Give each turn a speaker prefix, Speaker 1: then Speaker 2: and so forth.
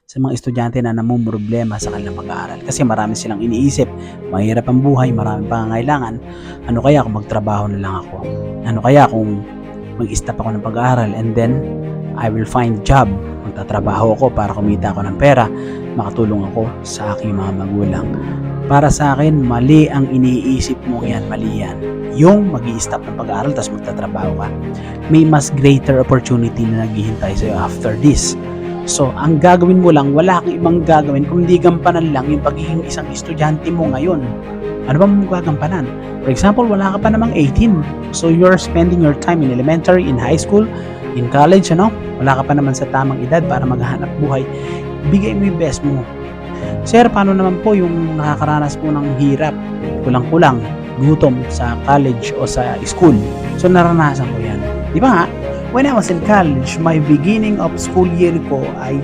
Speaker 1: sa mga estudyante na namumroblema sa kanilang pag-aaral. Kasi marami silang iniisip, mahirap ang buhay, maraming pangangailangan. Ano kaya kung magtrabaho na lang ako? Ano kaya kung mag-stop ako ng pag-aaral and then I will find job. Magtatrabaho ako para kumita ako ng pera, makatulong ako sa aking mga magulang. Para sa akin, mali ang iniisip mo yan, mali yan. Yung mag-i-stop ng pag-aaral tapos magtatrabaho ka, may mas greater opportunity na naghihintay sa'yo after this. So, ang gagawin mo lang, wala kang ibang gagawin kundi gampanan lang yung pagiging isang estudyante mo ngayon. Ano ba mo gagampanan? For example, wala ka pa namang 18. So, you're spending your time in elementary, in high school, in college, ano? Wala ka pa naman sa tamang edad para maghanap buhay. Bigay mo yung best mo. Sir, paano naman po yung nakakaranas po ng hirap, kulang-kulang, gutom sa college o sa school? So, naranasan ko yan. Di ba nga? When I was in college, my beginning of school year ko ay